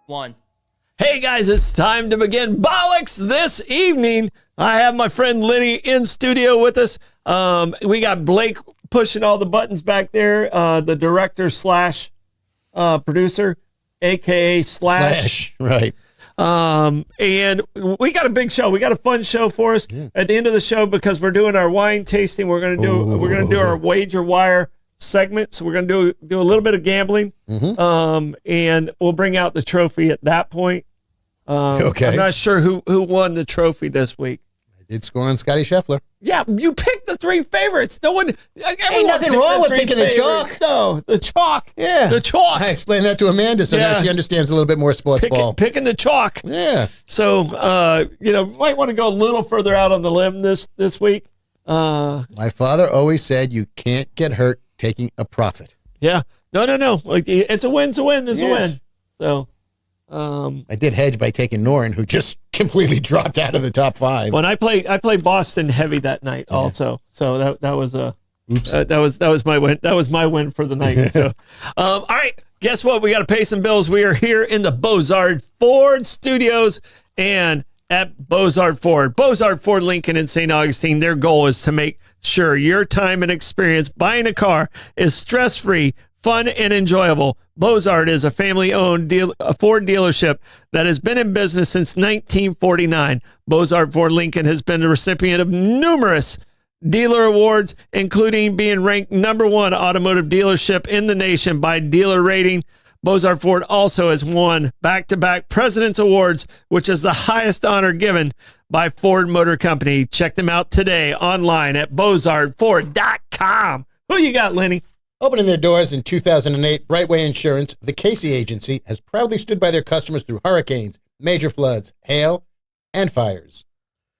One. Hey guys, it's time to begin Bollocks this evening. I have my friend Lenny in studio with us. We got Blake pushing all the buttons back there, the director slash producer, aka slash. Right. And we got a big show. We got a fun show for us at the end of the show because we're doing our wine tasting. We're gonna do our wager wire segment. So we're gonna do a little bit of gambling. And we'll bring out the trophy at that point. Okay. I'm not sure who won the trophy this week. I did score on Scotty Scheffler. Yeah, you picked the three favorites. No one. Ain't nothing wrong with picking the chalk. No, the chalk. Yeah. The chalk. I explained that to Amanda, so now she understands a little bit more sports ball. Picking the chalk. Yeah. So, might want to go a little further out on the limb this week. My father always said you can't get hurt taking a profit. Yeah. No. Like, it's a win. It's a win. It's a win. So. I did hedge by taking Noren, who just completely dropped out of the top five. When I played Boston heavy that night also. So that was a oops. That was my win. That was my win for the night. So, all right. Guess what? We got to pay some bills. We are here in the Bozard Ford Studios and at Bozard Ford Lincoln in St. Augustine. Their goal is to make sure your time and experience buying a car is stress-free, fun, and enjoyable. Bozard is a family-owned Ford dealership that has been in business since 1949. Bozard Ford Lincoln has been the recipient of numerous dealer awards, including being ranked #1 automotive dealership in the nation by Dealer Rating. Bozard Ford also has won back-to-back President's Awards, which is the highest honor given by Ford Motor Company. Check them out today online at bozardford.com. Who you got, Lenny? Opening their doors in 2008, Brightway Insurance, the Casey agency, has proudly stood by their customers through hurricanes, major floods, hail, and fires.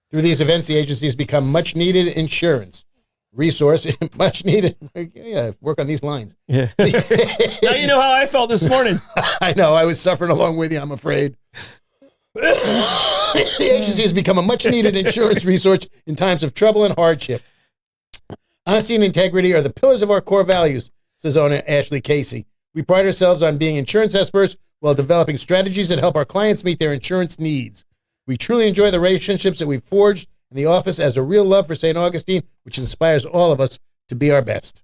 Through these events, the agency has become much-needed insurance resource. Much-needed. Yeah, work on these lines. Yeah. Now you know how I felt this morning. I know. I was suffering along with you, I'm afraid. The agency has become a much-needed insurance resource in times of trouble and hardship. Honesty and integrity are the pillars of our core values, says owner Ashley Casey. We pride ourselves on being insurance experts while developing strategies that help our clients meet their insurance needs. We truly enjoy the relationships that we've forged in the office as a real love for St. Augustine, which inspires all of us to be our best.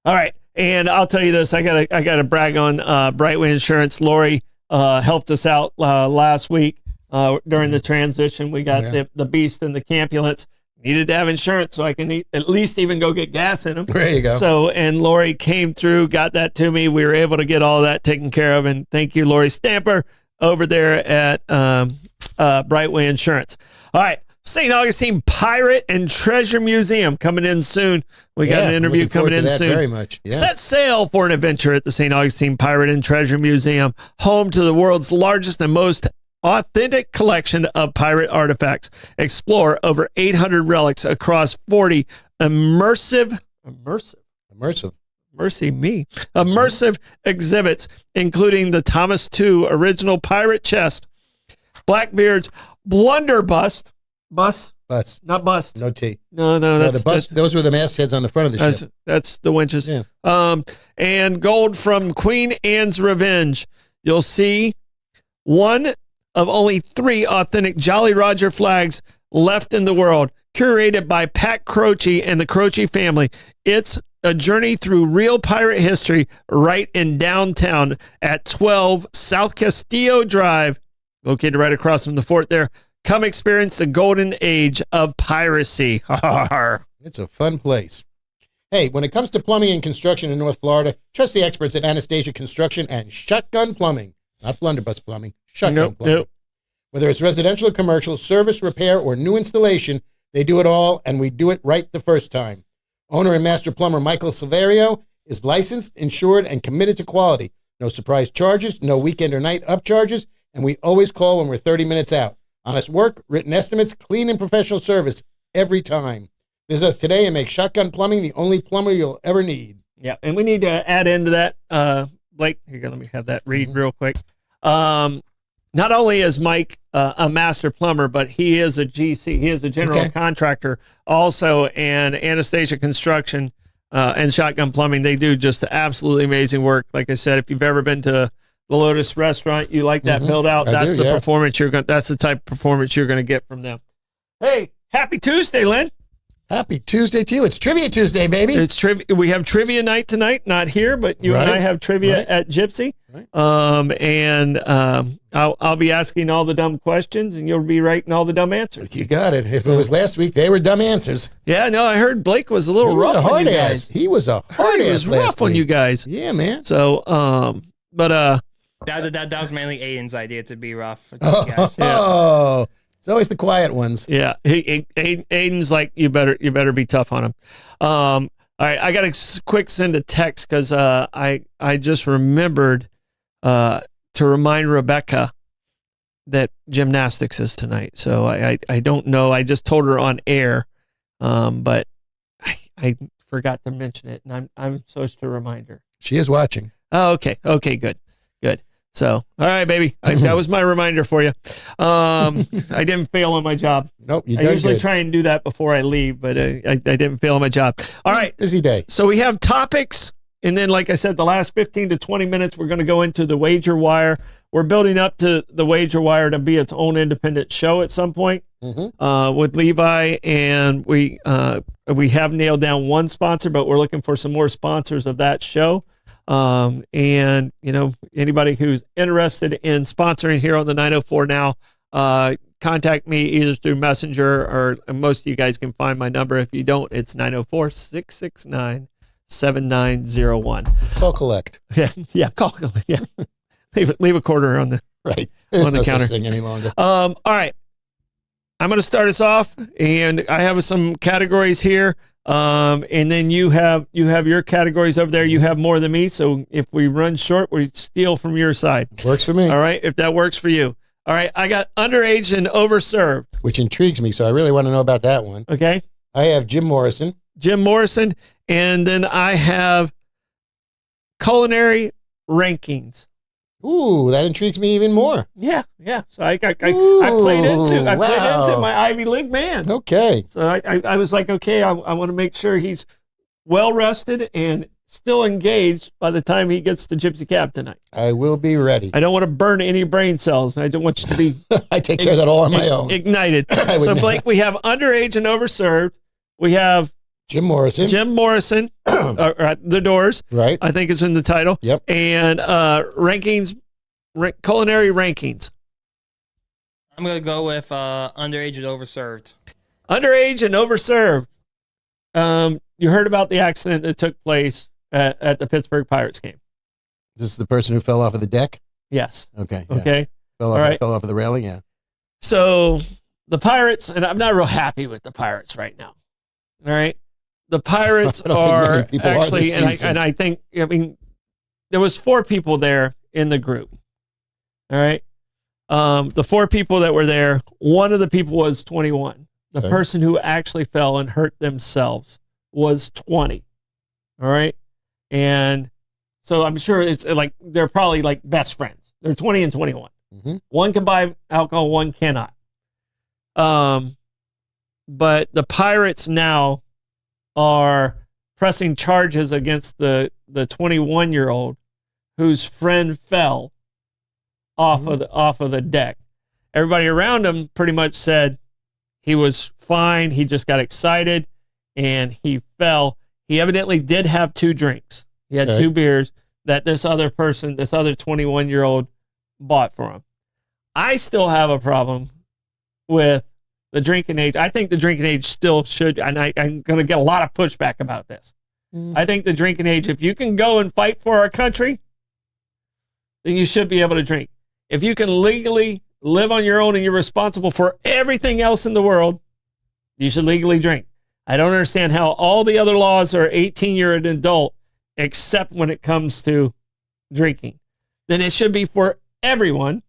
All right. And I'll tell you this, I gotta brag on Brightway Insurance. Lori helped us out last week during the transition. We got the beast and the Campulets. Needed to have insurance so I can at least even go get gas in them. There you go. So, and Lori came through, got that to me. We were able to get all that taken care of. And thank you, Lori Stamper, over there at Brightway Insurance. All right. St. Augustine Pirate and Treasure Museum coming in soon. We got an interview coming in soon. Very much. Yeah. Set sail for an adventure at the St. Augustine Pirate and Treasure Museum, home to the world's largest and most authentic collection of pirate artifacts. Explore over 800 relics across 40 immersive exhibits, including the Thomas II original pirate chest, Blackbeard's blunderbuss, not bust. No T. No, that's the bust. Those were the mastheads on the front of the ship. That's the winches. Yeah. And gold from Queen Anne's Revenge. You'll see one of only 3 authentic Jolly Roger flags left in the world, curated by Pat Croce and the Croce family. It's a journey through real pirate history right in downtown at 12 South Castillo Drive, located right across from the fort there. Come experience the golden age of piracy. It's a fun place. Hey, when it comes to plumbing and construction in North Florida, trust the experts at Anastasia Construction and Shotgun Plumbing. Not blunderbuss plumbing, shotgun plumbing. Nope. Whether it's residential or commercial, service, repair, or new installation, they do it all, and we do it right the first time. Owner and master plumber Michael Silverio is licensed, insured, and committed to quality. No surprise charges, no weekend or night upcharges, and we always call when we're 30 minutes out. Honest work, written estimates, clean and professional service every time. Visit us today and make Shotgun Plumbing the only plumber you'll ever need. Yeah, and we need to add into that, Blake, here, let me have that read real quick. Not only is Mike a master plumber, but he is a GC. He is a general contractor also, and Anastasia Construction and Shotgun Plumbing. They do just absolutely amazing work. Like I said, if you've ever been to the Lotus Restaurant. You like that build out. That's the performance that's the type of performance you're going to get from them. Hey, happy Tuesday, Lynn. Happy Tuesday to you. It's Trivia Tuesday, baby. It's trivia. We have trivia night tonight. Not here, but you and I have trivia at Gypsy. Right. I'll be asking all the dumb questions, and you'll be writing all the dumb answers. You got it. If it was last week, they were dumb answers. Yeah, no, I heard Blake was a little rough on you guys. He was a hard ass. He was rough on you guys. Yeah, man. So, that was mainly Aiden's idea to be rough. Oh. It's always the quiet ones. Yeah, Aiden's like, you better be tough on him. All right, I got to quick send a text because I just remembered to remind Rebecca that gymnastics is tonight. So I don't know. I just told her on air, but I forgot to mention it, and I'm supposed to remind her. She is watching. Oh, okay. Okay, good. So, all right, baby. That was my reminder for you. I didn't fail on my job. Nope, you I usually try and do that before I leave, but I didn't fail on my job. All right. Busy day. So we have topics, and then, like I said, the last 15 to 20 minutes, we're going to go into the Wager Wire. We're building up to the Wager Wire to be its own independent show at some point with Levi, and we have nailed down one sponsor, but we're looking for some more sponsors of that show. And anybody who's interested in sponsoring here on the 904 Now, contact me either through Messenger, or most of you guys can find my number. If you don't, it's 904-669-7901. Call collect. Yeah, call collect. Yeah. leave a quarter on the There's on the no counter. such thing any longer. All right. I'm going to start us off, and I have some categories here. And then you have your categories over there. You have more than me. So if we run short, we steal from your side. Works for me. All right. If that works for you. All right. I got underage and overserved, which intrigues me. So I really want to know about that one. Okay. I have Jim Morrison. And then I have culinary rankings. Ooh, that intrigues me even more. Yeah. So I played into my Ivy League man. Okay. So I was like, okay, I want to make sure he's well rested and still engaged by the time he gets to Gypsy Cab tonight. I will be ready. I don't want to burn any brain cells. I don't want you to be I take care of that all on my own. Ignited. So Blake, we have underage and overserved. We have Jim Morrison, The Doors. Right. I think is in the title. Yep. And culinary rankings. I'm going to go with underage and overserved. Underage and overserved. You heard about the accident that took place at the Pittsburgh Pirates game. This is the person who fell off of the deck? Yes. Okay. Yeah. Okay. Fell off of the railing, yeah. So the Pirates, and I'm not real happy with the Pirates right now. All right. The Pirates are actually, I think, there was 4 people there in the group. All right. The 4 people that were there, one of the people was 21. The person who actually fell and hurt themselves was 20. All right. And so I'm sure it's like, they're probably like best friends. They're 20 and 21. Mm-hmm. One can buy alcohol, one cannot. But the Pirates now are pressing charges against the 21-year-old whose friend fell off of the deck. Everybody around him pretty much said he was fine. He just got excited and he fell. He evidently did have 2 drinks. He had 2 beers that this other 21-year-old bought for him. I still have a problem with the drinking age. I think the drinking age still should, and I'm going to get a lot of pushback about this. I think the drinking age, if you can go and fight for our country, then you should be able to drink. If you can legally live on your own and you're responsible for everything else in the world, you should legally drink. I don't understand how all the other laws are 18 year and adult, except when it comes to drinking. Then it should be for everyone.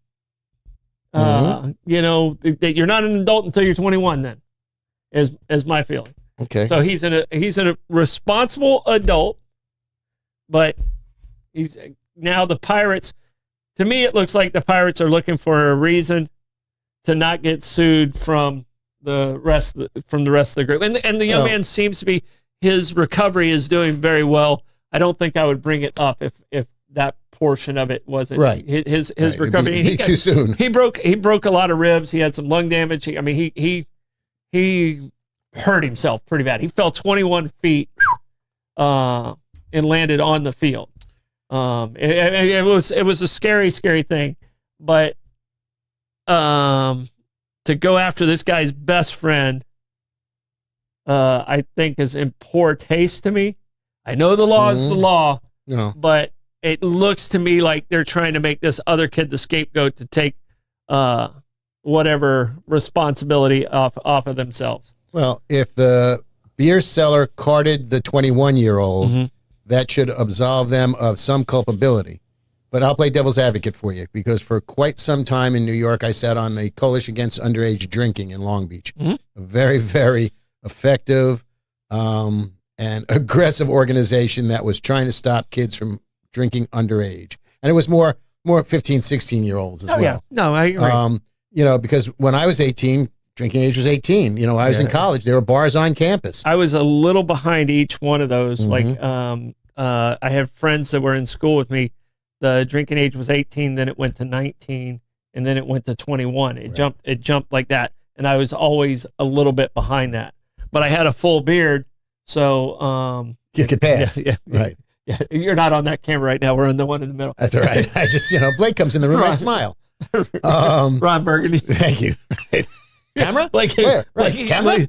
That you're not an adult until you're 21. Then, is my feeling. Okay. So he's a responsible adult, but he's now the Pirates. To me, it looks like the Pirates are looking for a reason to not get sued from the rest of the group. And the young man seems to be, his recovery is doing very well. I don't think I would bring it up if that portion of it wasn't Right. His Right. recovery. It'd be too soon. He broke a lot of ribs. He had some lung damage. He hurt himself pretty bad. He fell 21 feet and landed on the field. It was a scary thing, but to go after this guy's best friend, I think is in poor taste to me. I know the law is the law, but it looks to me like they're trying to make this other kid the scapegoat to take whatever responsibility off of themselves. Well, if the beer seller carded the 21-year-old, that should absolve them of some culpability. But I'll play devil's advocate for you, because for quite some time in New York, I sat on the Coalition Against Underage Drinking in Long Beach. A very, very effective and aggressive organization that was trying to stop kids from drinking underage. And it was more 15, 16-year-olds as well. Yeah. No, I agree. Because when I was 18, drinking age was 18. I was in college. There were bars on campus. I was a little behind each one of those. Like, I had friends that were in school with me. The drinking age was 18, then it went to 19, and then it went to 21. It jumped like that. And I was always a little bit behind that. But I had a full beard, so you could pass. Yeah, right. Yeah, you're not on that camera right now. We're on the one in the middle. That's all right. I just, Blake comes in the room, I smile. Ron Burgundy. Thank you. Right. Camera? Like, where? Right. Camera?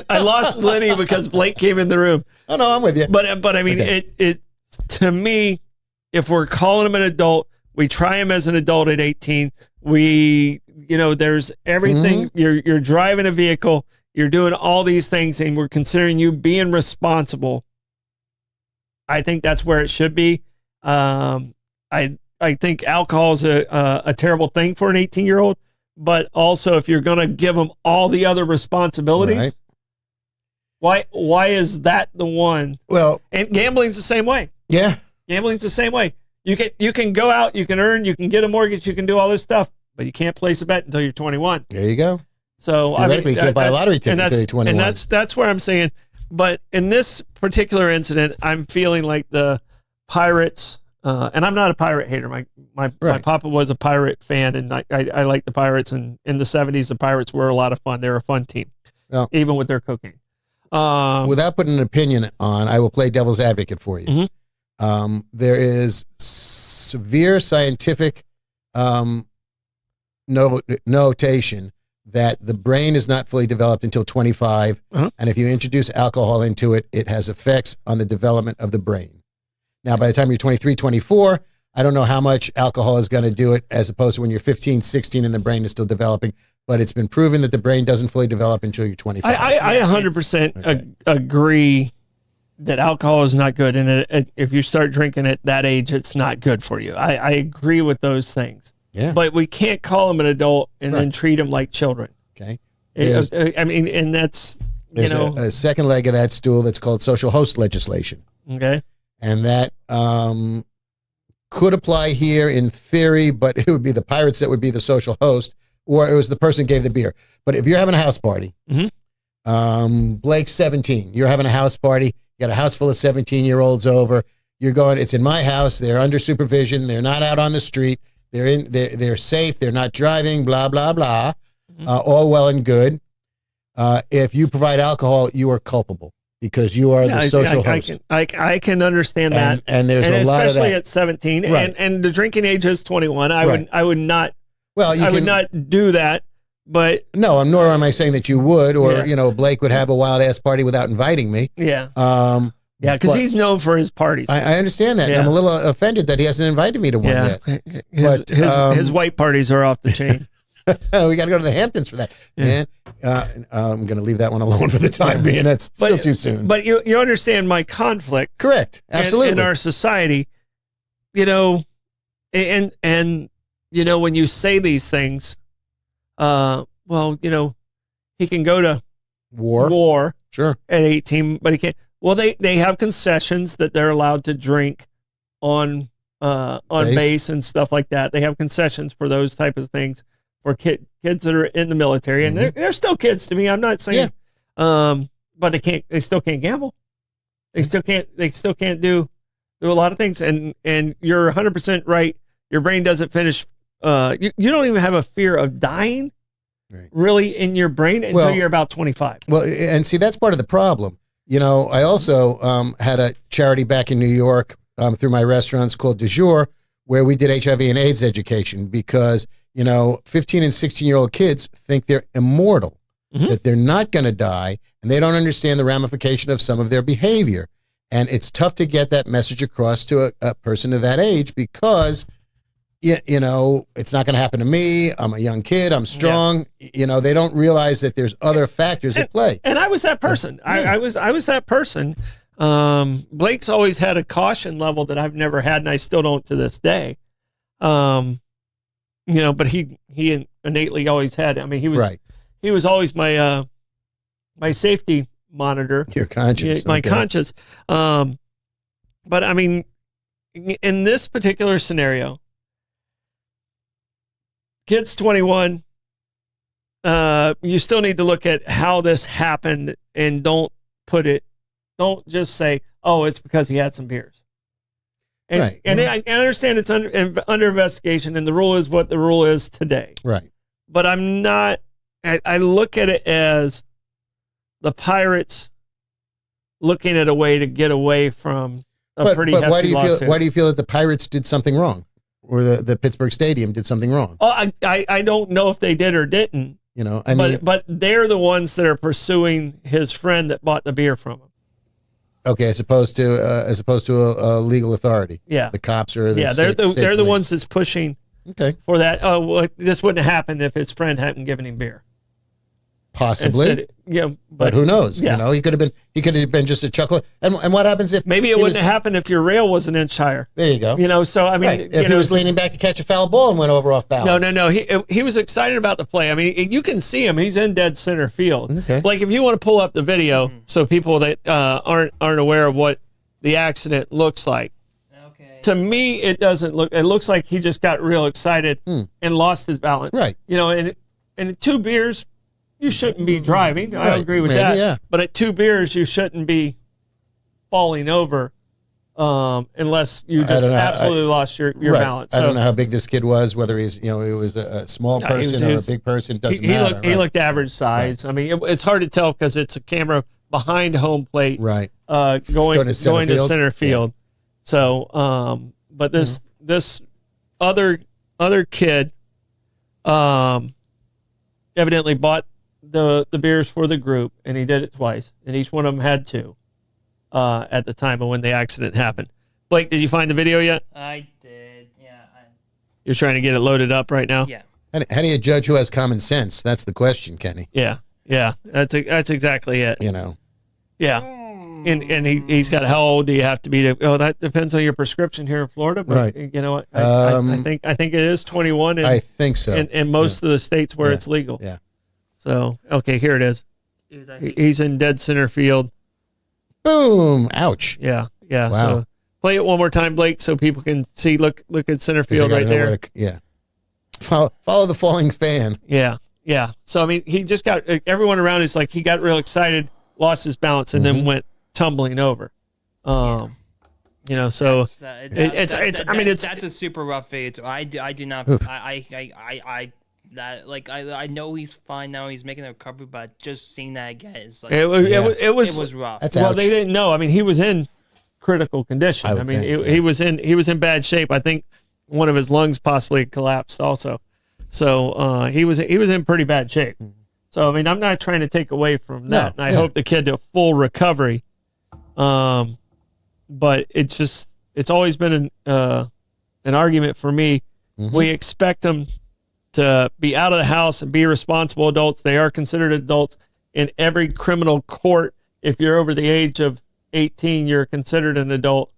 I lost Lenny because Blake came in the room. Oh no, I'm with you. But I mean, it to me, if we're calling him an adult, we try him as an adult at 18. There's everything. You're driving a vehicle. You're doing all these things, and we're considering you being responsible. I think that's where it should be. I think alcohol is a terrible thing for an 18-year-old, but also if you're going to give them all the other responsibilities, why is that the one? Well, and gambling's the same way. Yeah, gambling's the same way. You can go out, you can earn, you can get a mortgage, you can do all this stuff, but you can't place a bet until you're 21. There you go. So theoretically, you can't buy a lottery ticket until you're 21. And that's where I'm saying. But in this particular incident, I'm feeling like the Pirates, and I'm not a Pirate hater. My papa was a Pirate fan, and I like the Pirates. And in the 70s, the Pirates were a lot of fun. They were a fun team, even with their cocaine. Without putting an opinion on, I will play devil's advocate for you. There is severe scientific notation that the brain is not fully developed until 25. And if you introduce alcohol into it, it has effects on the development of the brain. Now, by the time you're 23, 24, I don't know how much alcohol is going to do it, as opposed to when you're 15, 16 and the brain is still developing. But it's been proven that the brain doesn't fully develop until you're 25. I 100% agree that alcohol is not good. And if you start drinking at that age, it's not good for you. I agree with those things. Yeah. But we can't call them an adult and then treat them like children. Okay. And that's, there's a second leg of that stool that's called social host legislation. Okay. And that could apply here in theory, but it would be the Pirates that would be the social host, or it was the person who gave the beer. But if you're having a house party, Blake's 17, you're having a house party, you got a house full of 17-year-olds over, you're going, it's in my house, they're under supervision, they're not out on the street, they're safe, they're not driving, blah, blah, blah, all well and good. If you provide alcohol, you are culpable because you are the social host. I can understand that. And there's a lot of that. Especially at 17. Right. And the drinking age is 21. I would not would not do that. But no, nor am I saying that you would, or Blake would have a wild ass party without inviting me. Yeah. Because he's known for his parties. I understand that. Yeah. And I'm a little offended that he hasn't invited me to one yet. His white parties are off the chain. We got to go to the Hamptons for that. Yeah. Man, I'm going to leave that one alone for the time being. That's still too soon. But you understand my conflict. Correct. Absolutely. In our society, and when you say these things, he can go to war sure at 18, but he can't. Well, they have concessions that they're allowed to drink on base and stuff like that. They have concessions for those type of things for kids that are in the military, and they're still kids to me. I'm not saying, but they still can't gamble. They still can't do do a lot of things, and you're 100% right. Your brain doesn't finish. You don't even have a fear of dying, Right. really, in your brain until Well- you're about 25. Well, and see, that's part of the problem. You know, I also had a charity back in New York through my restaurants called Du Jour, where we did HIV and AIDS education because, you know, 15 and 16-year-old kids think they're immortal, that they're not going to die, and they don't understand the ramification of some of their behavior. And it's tough to get that message across to a person of that age because, you know, it's not going to happen to me. I'm a young kid. I'm strong. You know, they don't realize that there's other factors at play. And I was that person. I was that person. Blake's always had a caution level that I've never had, and I still don't to this day. You know, but he innately always had. I mean, he was always my my safety monitor. Your conscience. My conscience. But I mean, in this particular scenario, kid's 21. You still need to look at how this happened, and don't just say, "Oh, it's because he had some beers." And Right. I understand it's under investigation, and the rule is what the rule is today. Right. But I'm not. I look at it as the Pirates looking at a way to get away from a pretty hefty lawsuit. Why do you feel that the Pirates did something wrong, or the Pittsburgh Stadium did something wrong? Oh, I don't know if they did or didn't. You know, I mean, but they're the ones that are pursuing his friend that bought the beer from him. okay, as opposed to a legal authority. Yeah, The cops or the they're the police. ones that's pushing Okay, for that. Oh, well, this wouldn't have happened if his friend hadn't given him beer. possibly. But But who knows? Yeah. You know, he could have been just a chuckle. And what happens if maybe it wouldn't have happened if your rail was an inch higher. There you go. You know, so I mean, Right. If he was leaning back to catch a foul ball and went over off balance. No. He was excited about the play. I mean, you can see him. He's in dead center field. Okay. Like if you want to pull up the video, so people that aren't aware of what the accident looks like. Okay. To me, it doesn't look. It looks like he just got real excited and lost his balance. Right. You know, and 2 beers, you shouldn't be driving. I Right. agree with Maybe, that. yeah. But at 2 beers, you shouldn't be falling over unless you I just don't know. absolutely lost your Right. balance. I don't know how big this kid was, whether he's, you know, he was a small No, he was- person he or was- a big person. Doesn't he matter. looked he looked average size. I mean, it's hard to tell because it's a camera behind home plate, Right. going to center to field? center field. So, but this other kid, evidently bought the beers for the group, and he did it twice, and each one of them had 2 at the time of when the accident happened. Blake, did you find the video yet? I did. Yeah. You're trying to get it loaded up right now. Yeah. How do you judge who has common sense? That's the question, Kenny. Yeah. That's exactly it. You know. Yeah. And he's got, how old do you have to be to, that depends on your prescription here in Florida, but Right. you know what, I think it is 21 I think so. in most of the states where it's legal. Yeah. So, okay, here it is. Dude, He's in dead center field. Boom. Ouch. Yeah. Wow. So play it one more time, Blake, so people can see, look at center 'Cause you field gotta right know there. where to- yeah. Follow the falling fan. Yeah. So, I mean, he just got, everyone around is like, he got real excited, lost his balance, and then went tumbling over. You know, so that's it's a super rough fade. I do not. I know he's fine now. He's making a recovery, but just seeing that again is like it was rough. That's well, ouch. they didn't know. I mean, he was in critical condition. I I would mean, think, he was in bad shape. I think one of his lungs possibly collapsed also. So he was in pretty bad shape. So I mean, I'm not trying to take away from that. And I hope the kid to full recovery. But it's always been an argument for me. We expect them to be out of the house and be responsible adults. They are considered adults in every criminal court. If you're over the age of 18, you're considered an adult.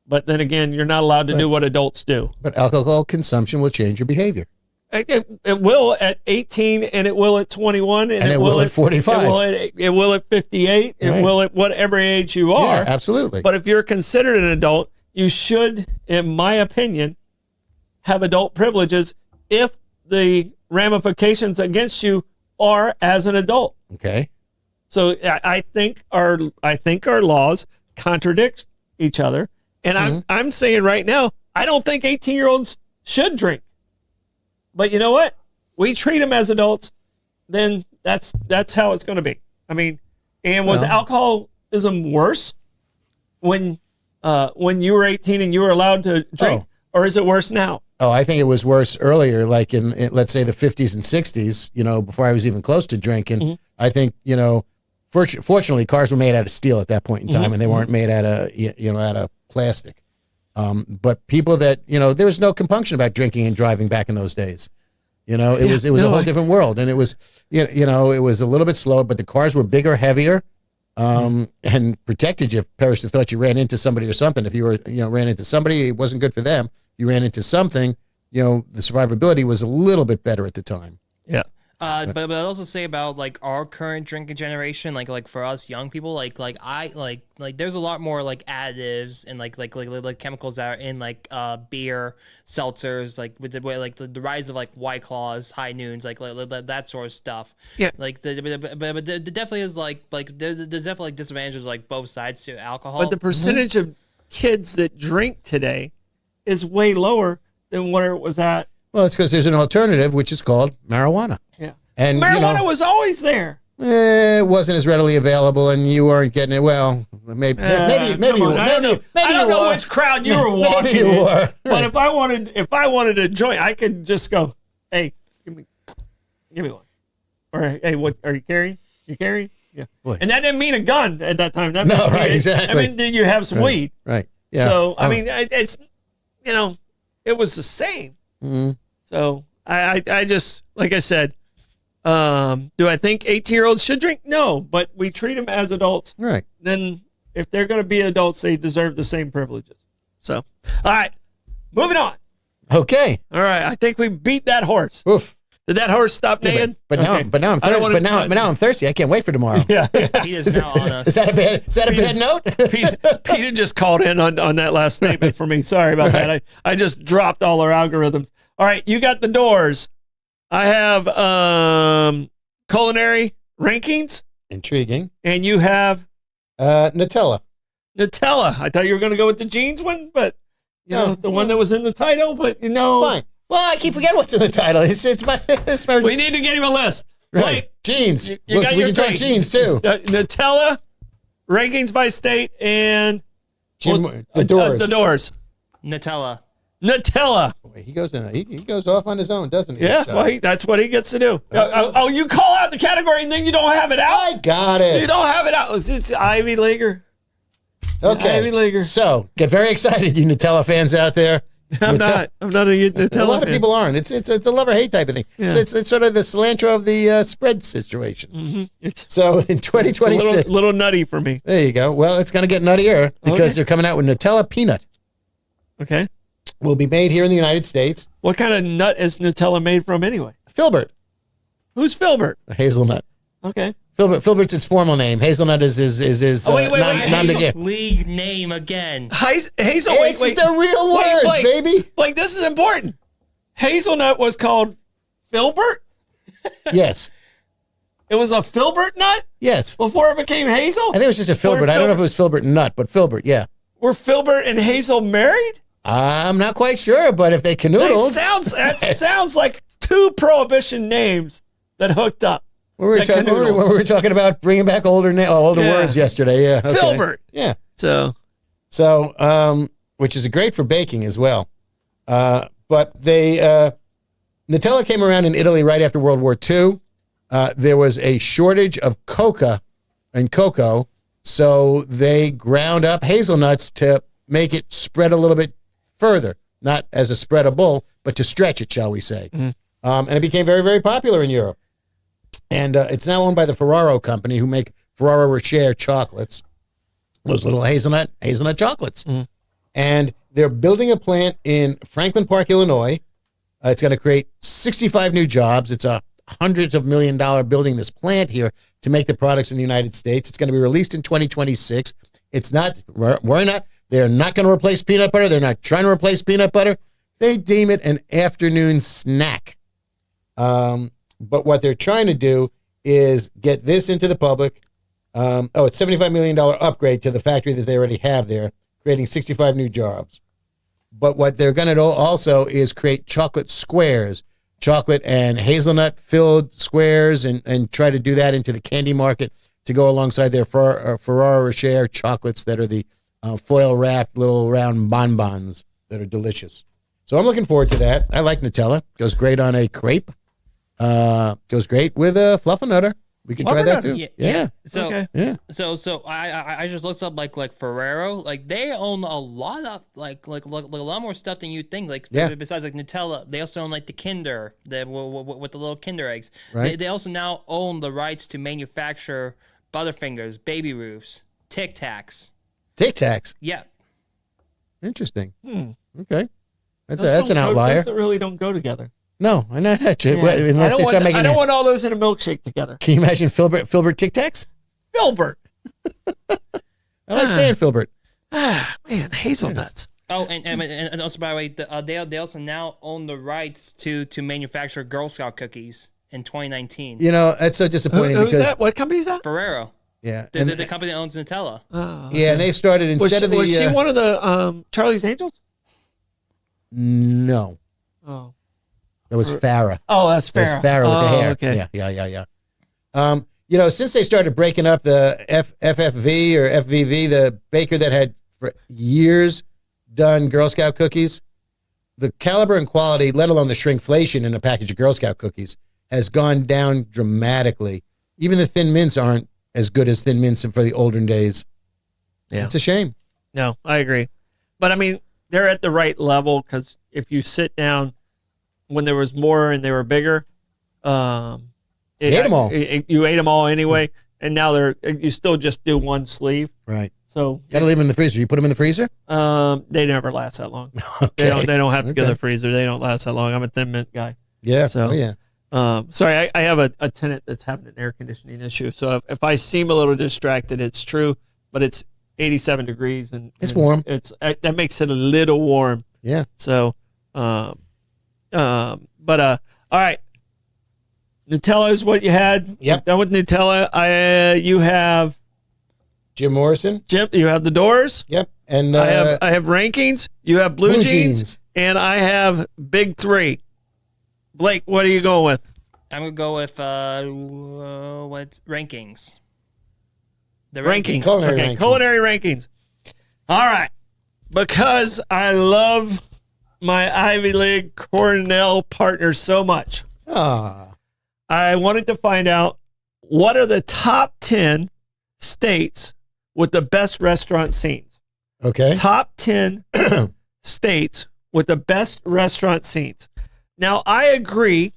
But then again, you're not allowed to do what adults do. But alcohol consumption will change your behavior. It will at 18, and it will at 21, and it will at 45. It will at 58. It Right. will at whatever age you are. Yeah, absolutely. But if you're considered an adult, you should, in my opinion, have adult privileges if the ramifications against you are as an adult. Okay. So I think our laws contradict each other, And I'm saying right now, I don't think 18-year-olds should drink. But you know what? We treat them as adults, then that's how it's going to be. I mean, and was alcoholism worse when you were 18 and you were allowed to drink, or is it worse now? Oh, I think it was worse earlier, like in let's say the 50s and 60s, before I was even close to drinking. I think, fortunately cars were made out of steel at that point in time, and they weren't made out of plastic. But people that, there was no compunction about drinking and driving back in those days. It was a whole different world, and it was, it was a little bit slower, but the cars were bigger, heavier, and protected you. Perish the thought you ran into somebody or something. If you were, ran into somebody, it wasn't good for them. You ran into something, the survivability was a little bit better at the time. Yeah. But I'd also say about like our current drinking generation, like for us young people, like there's a lot more like additives and like chemicals that are in like beer, seltzers, like with the way like the rise of like White Claws, High Noons, like that sort of stuff. Yeah. Like but there definitely is like there's definitely like disadvantages like both sides to alcohol. But the percentage of kids that drink today is way lower than where it was at. Well, it's because there's an alternative, which is called marijuana. Yeah. And marijuana was always there. It wasn't as readily available, and you weren't getting it. Well, maybe you were. I don't know which crowd you were walking. Maybe you were. But if I wanted a joint, I could just go, hey, give me one. Or hey, what are you carrying? You carrying? Yeah. Boy. And that didn't mean a gun at that time. That No, right, exactly. I mean, did you have some weed? Right. Yeah. So I mean, it's it was the same. Mm-hmm. So I just, like I said, do I think 18-year-olds should drink? No, but we treat them as adults. Right. Then if they're going to be adults, they deserve the same privileges. So, all right, moving on. Okay. All right, I think we beat that horse. Oof. Did that horse stop neighing? But now I'm thirsty. I can't wait for tomorrow. Yeah. He is now on us. Is that a bad note? Peter just called in on that last statement for me. Sorry about that. I just dropped all our algorithms. All right, you got the Doors. I have culinary rankings. Intriguing. And you have Nutella. Nutella. I thought you were going to go with the jeans one, but the one that was in the title. But fine. Well, I keep forgetting what's in the title. It's my. We need to get him a list. Right. Jeans. You Look, got we your can talk three. jeans too. Nutella, rankings by state, and The Doors. The Doors. Nutella. Boy, he goes in. He goes off on his own, doesn't he? Yeah, well, that's what he gets to do. You call out the category and then you don't have it out? I got it. You don't have it out. It's Ivy Leaguer. Okay. Ivy Leaguer. So get very excited, you Nutella fans out there. I'm not a Nutella A lot of fan. people aren't. It's a love or hate type of thing. Yeah. It's sort of the cilantro of the spread situation. Mm-hmm. So in 2026, it's a little nutty for me. there you go. Well, it's going to get nuttier because they're coming out with Nutella peanut. Okay. Will be made here in the United States. What kind of nut is Nutella made from anyway? Filbert, Who's Filbert? a hazelnut. Okay. Filbert's its formal name. Hazelnut is wait, non-beginner. League name again. Hazel. It's the real words, Blake, baby. Blake, this is important. Hazelnut was called Filbert. Yes. It was a Filbert nut Yes. before it became Hazel. I think it was just a Filbert. I don't know if it was Filbert nut, but Filbert, yeah. Were Filbert and Hazel married? I'm not quite sure, but if they canoodled. That sounds like two prohibition names that hooked up. We were talking about bringing back older words yesterday. Yeah. Okay. Filbert. Yeah. So, which is great for baking as well. But Nutella came around in Italy right after World War II. There was a shortage of cocoa, so they ground up hazelnuts to make it spread a little bit further, not as a spreadable, but to stretch it, shall we say. Mm-hmm. And it became very, very popular in Europe. And it's now owned by the Ferraro company, who make Ferraro Rocher chocolates, those little hazelnut chocolates. Mm-hmm. And they're building a plant in Franklin Park, Illinois. It's going to create 65 new jobs. It's a hundreds of $1 million building this plant here to make the products in the United States. It's going to be released in 2026. It's not, they're not going to replace peanut butter. They're not trying to replace peanut butter. They deem it an afternoon snack. But what they're trying to do is get this into the public. It's $75 million upgrade to the factory that they already have there, creating 65 new jobs. But what they're going to do also is create chocolate squares, chocolate and hazelnut filled squares, and try to do that into the candy market to go alongside their Ferrero Rocher chocolates that are the foil wrapped little round bonbons that are delicious. So I'm looking forward to that. I like Nutella. Goes great on a crepe. Goes great with a Fluffernutter. We can try that too. Yeah. So, Okay. Yeah. so I just looked up like Ferrero, like they own a lot of like a lot more stuff than you think. Like Yeah. besides like Nutella, they also own like the Kinder, with the little Kinder eggs. Right. They also now own the rights to manufacture Butterfingers, Baby Ruths, Tic Tacs. Tic Tacs. Yeah. Interesting. Hmm. Okay. That's Those an don't go- outlier. Those really don't go together. No, I know that. Yeah. Unless they start making. I don't want all those in a milkshake together. Can you imagine Filbert Tic Tacs? Filbert. I like saying Filbert. Ah, man, hazelnuts. Oh, and also by the way, they also now own the rights to manufacture Girl Scout cookies in 2019. You know, that's so disappointing Who's because that? What company is that? Ferrero, yeah, the company that owns Nutella. Oh, yeah, and they started instead of the was she one of the Charlie's Angels? no, Oh, that was Farrah. oh, that's That was fair. Farrah with the hair. Okay. Yeah. You know, since they started breaking up the FFV or FVV, the baker that had for years done Girl Scout cookies, the caliber and quality, let alone the shrinkflation in a package of Girl Scout cookies, has gone down dramatically. Even the Thin Mints aren't as good as Thin Mints for the olden days. Yeah. It's a shame. No, I agree. But I mean, they're at the right level because if you sit down when there was more and they were bigger, You ate them all. You ate them all anyway, and now you still just do one sleeve. Right. So Got to leave them in the freezer. You put them in the freezer? they never last that long. Okay. They don't have to go to Okay. the freezer. They don't last that long. I'm a Thin Mint guy. Yeah. So- Oh, yeah. Sorry, I have a tenant that's having an air conditioning issue. So if I seem a little distracted, it's true, but it's 87 degrees and It's warm. It's that makes it a little warm. Yeah. So, all right. Nutella is what you had. Yep. Done with Nutella. You have Jim Morrison. Jim. You have the Doors. Yep. And I have rankings. You have Blue Jeans, and I have Big Three. Blake, what are you going with? I'm gonna go with what's rankings. The Rankings. Culinary Okay, rankings. culinary rankings. All right. Because I love my Ivy League Cornell partners so much, I wanted to find out what are the top 10 states with the best restaurant scenes. okay. Top 10 states with the best restaurant scenes. Now, I agree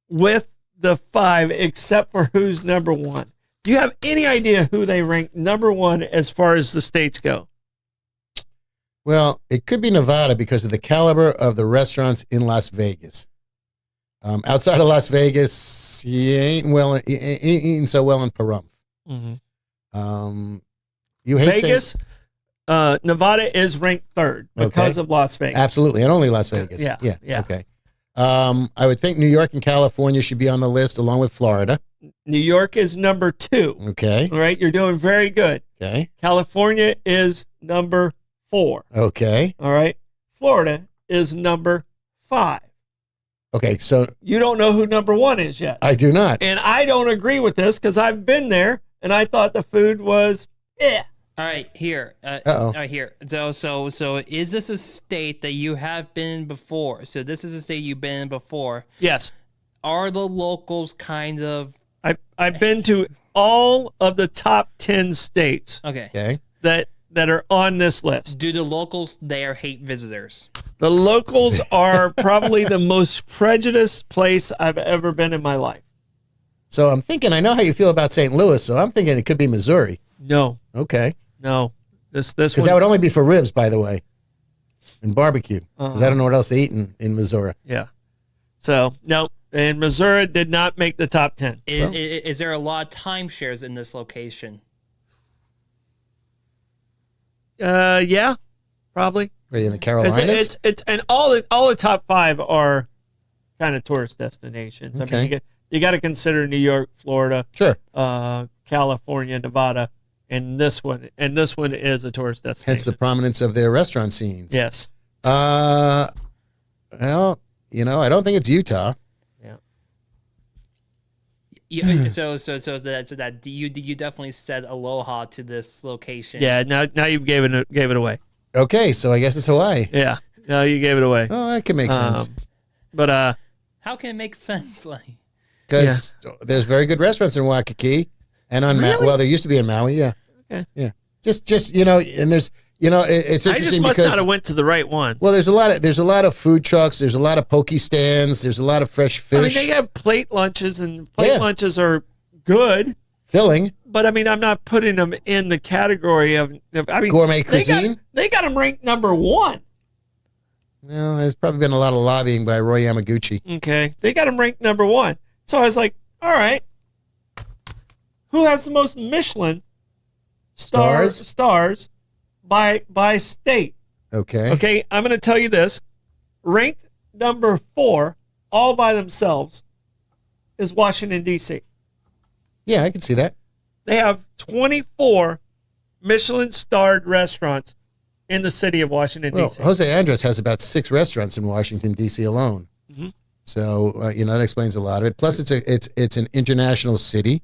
with the 5, except for who's number 1. Do you have any idea who they rank number 1 as far as the states go? Well, it could be Nevada because of the caliber of the restaurants in Las Vegas. Outside of Las Vegas, he ain't eating so well in Pahrump. Mm-hmm. You hate Vegas, Nevada is ranked 3rd because of Las Vegas. Absolutely, and only Las Vegas. Yeah. Okay. I would think New York and California should be on the list along with Florida. New York is number 2. Okay. All right, you're doing very good. Okay. California is number 4. Okay. All right. Florida is number 5. Okay. So You don't know who number 1 is yet. I do not. And I don't agree with this because I've been there and I thought the food was All right, here. Uh-oh. All right, here. So is this a state that you have been in before? So this is a state you've been in before. Yes. Are the locals kind of I've been to all of the top 10 states okay? Okay. that are on this list. Do the locals there hate visitors? The locals are probably the most prejudiced place I've ever been in my life. So I'm thinking, I know how you feel about St. Louis, so I'm thinking it could be Missouri. No, Okay. no. This Because one, that would only be for ribs, by the way, and barbecue. Because I don't know what else they eat in Missouri. yeah. So no, and Missouri did not make the top 10. Is there a lot of timeshares in this location? Yeah, probably. Are you in the Carolinas? It's and all the top 5 are kind of tourist destinations. I Okay. mean, you got to consider New York, Florida, Sure. California, Nevada, and this one is a tourist destination. Hence the prominence of their restaurant scenes. Yes. Well, I don't think it's Utah. Yeah, so that you definitely said aloha to this location. Yeah. Now you gave it away. Okay, so I guess it's Hawaii. Yeah. No, you gave it away. Oh, that can make sense. But how can it make sense? Like, because there's very good restaurants in Waikiki and on Maui. Well, there used to be in Maui. Yeah. Okay. Yeah. Just and there's it's I interesting just must because not have went to the right one. well, there's a lot of food trucks. There's a lot of poke stands. There's a lot of fresh fish. I mean, they have plate lunches, and plate lunches are good. Filling. But I mean, I'm not putting them in the category of I mean, gourmet cuisine. They got them ranked number 1. Well, there's probably been a lot of lobbying by Roy Yamaguchi. Okay, they got them ranked number 1. So I was like, all right, who has the most Michelin stars by state? Okay. I'm going to tell you this. Ranked number 4, all by themselves, is Washington, D.C. Yeah, I can see that. They have 24 Michelin-starred restaurants in the city of Washington, Well, D.C. Jose Andres has about 6 restaurants in Washington, D.C. alone. Mm-hmm. So, that explains a lot of it. Plus, it's an international city.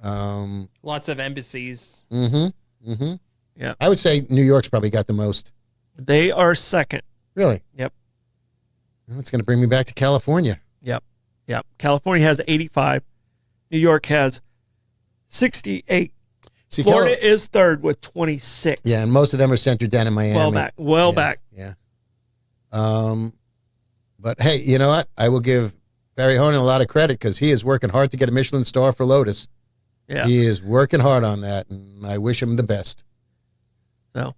lots of embassies. Mm-hmm. Mm-hmm. Yeah. I would say New York's probably got the most. They are second. Really? Yep. Well, that's going to bring me back to California. Yep. California has 85. New York has 68. See, Florida is third with 26. Yeah, and most of them are centered down in Miami. Well back. Yeah. But hey, you know what? I will give Barry Honan a lot of credit because he is working hard to get a Michelin star for Lotus. Yeah. He is working hard on that, and I wish him the best. So,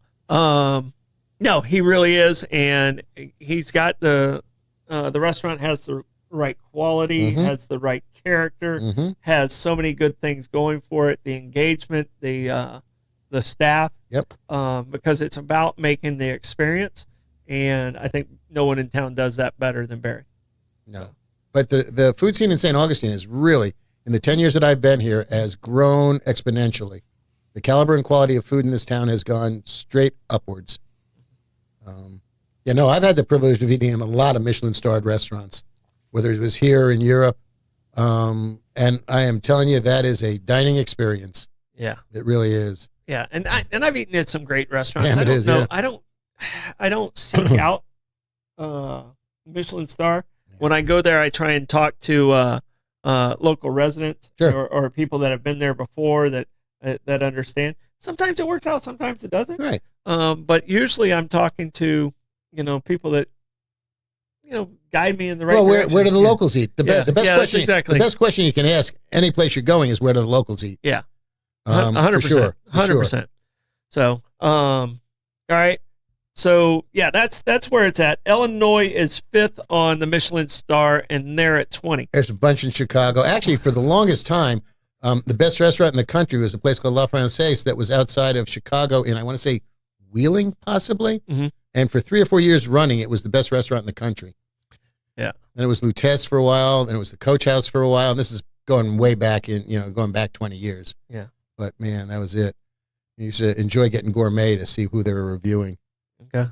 no, he really is, and he's got the restaurant has the right quality, has the right character, has so many good things going for it. The engagement, the staff, because it's about making the experience, and I think no one in town does that better than Barry. No, but the food scene in St. Augustine is really, in the 10 years that I've been here, has grown exponentially. The caliber and quality of food in this town has gone straight upwards. I've had the privilege of eating in a lot of Michelin-starred restaurants, whether it was here in Europe, and I am telling you, that is a dining experience. Yeah, it really is. Yeah, and I've eaten at some great restaurants. Damn, I don't know. Yeah. I don't seek out Michelin star. When I go there, I try and talk to local residents or people that have been there before that understand. Sometimes it works out, sometimes it doesn't. Right. But usually I'm talking to people that guide me in the right direction. Where do the locals eat? The best question. Exactly. The best question you can ask any place you're going is where do the locals eat? Yeah. 100%. For sure. 100%. So, all right. So yeah, that's where it's at. Illinois is 5th on the Michelin star, and they're at 20. There's a bunch in Chicago. Actually, for the longest time, the best restaurant in the country was a place called La Francaise that was outside of Chicago in, I want to say, Wheeling, possibly. Mm-hmm. And for 3 or 4 years running, it was the best restaurant in the country. Yeah. Then it was Lutette's for a while. Then it was the Coach House for a while. And this is going way back going back 20 years. Yeah. But man, that was it. You used to enjoy getting gourmet to see who they were reviewing. Okay.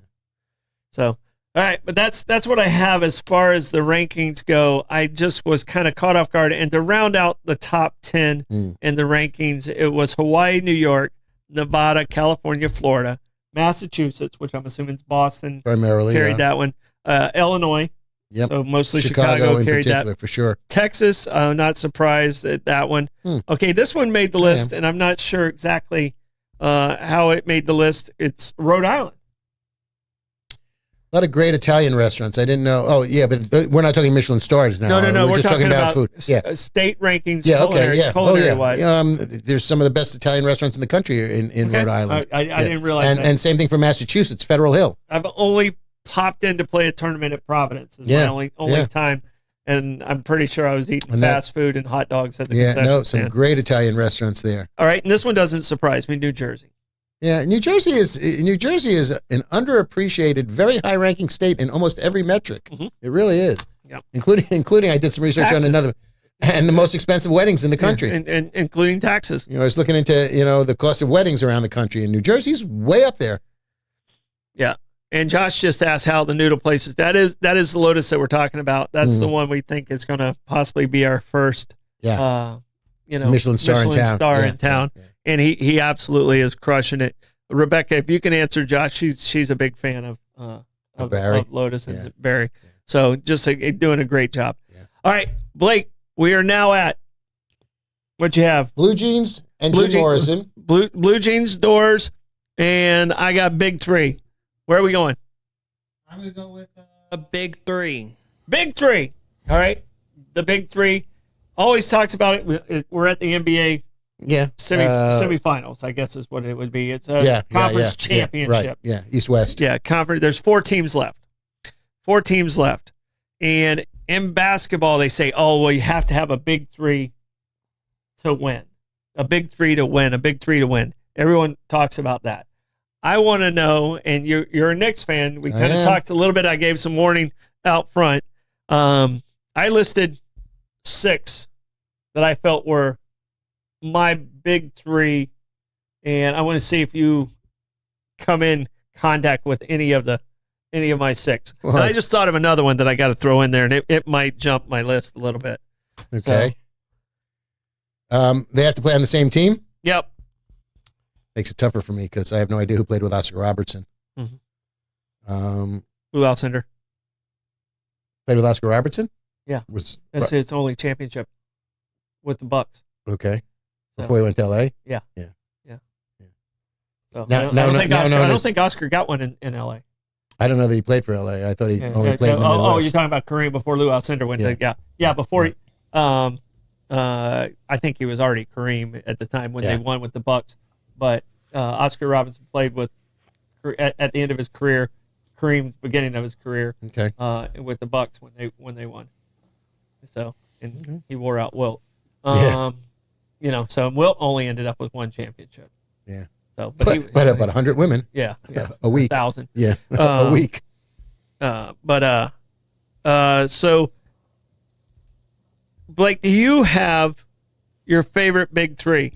So, all right, but that's what I have as far as the rankings go. I just was kind of caught off guard, and to round out the top 10 in the rankings, it was Hawaii, New York, Nevada, California, Florida, Massachusetts, which I'm assuming is Boston, primarily carried that one. Illinois, so mostly Chicago in carried particular, that for sure. Texas, not surprised at that one. Okay, this one made the list, and I'm not sure exactly how it made the list. It's Rhode Island. A lot of great Italian restaurants. I didn't know. Oh, yeah, but we're not talking Michelin stars now. No. We're just talking about food. Yeah. State rankings. Yeah, culinary wise. There's some of the best Italian restaurants in the country in Rhode Island. I didn't realize that. And same thing for Massachusetts, Federal Hill. I've only popped in to play a tournament at Providence. Is my only time. And I'm pretty sure I was eating fast food and hot dogs at the concession some stand. great Italian restaurants there. All right, and this one doesn't surprise me, New Jersey. Yeah, New Jersey is an underappreciated, very high-ranking state in almost every metric. It really is. Yep. Including I did some research Taxes. on another. and the most expensive weddings in the country. and including taxes. I was looking into, the cost of weddings around the country, and New Jersey's way up there. Yeah. And Josh just asked how the noodle places. That is the Lotus that we're talking about. That's the one we think is going to possibly be our first, Michelin star in town. Yeah. And he absolutely is crushing it. Rebecca, if you can answer Josh, she's a big fan of Barry. Of Lotus and Barry. So just doing a great job. Yeah. All right, Blake, we are now at what you have? Blue Jeans and Jim Morrison. Blue Jeans, doors, and I got Big Three. Where are we going? I'm going to go with a Big Three. Big Three. All right. The Big Three. Always talks about it. We're at the NBA semifinals, I guess is what it would be. It's a conference championship. Yeah, East-West. Yeah, conference. There's 4 teams left. 4 teams left. And in basketball, they say, oh, well, you have to have a Big Three to win. A Big Three to win. A Big Three to win. Everyone talks about that. I want to know, and you're a Knicks fan. We kind of talked a little bit. I gave some warning out front. I listed 6 that I felt were my Big Three, and I want to see if you come in contact with any of my 6. And I just thought of another one that I got to throw in there, and it might jump my list a little bit. Okay. So. They have to play on the same team? Yep. Makes it tougher for me because I have no idea who played with Oscar Robertson. Mm-hmm. Who else, Ender? Played with Oscar Robertson? Yeah. That's his only championship with the Bucks. Okay. Before he went to LA? Yeah. Yeah. So I don't think Oscar got one in LA. I don't know that he played for LA. I thought he only played in the Midwest. Oh, you're talking about Kareem before Lou Alcindor went to before he I think he was already Kareem at the time when they won with the Bucks. But Oscar Robertson played with at the end of his career, Kareem's beginning of his career, with the Bucks when they won. So he wore out Wilt. So Wilt only ended up with 1 championship. Yeah. So, but about 100 women. Yeah. A week. 1,000. Yeah. A week. So Blake, do you have your favorite Big Three?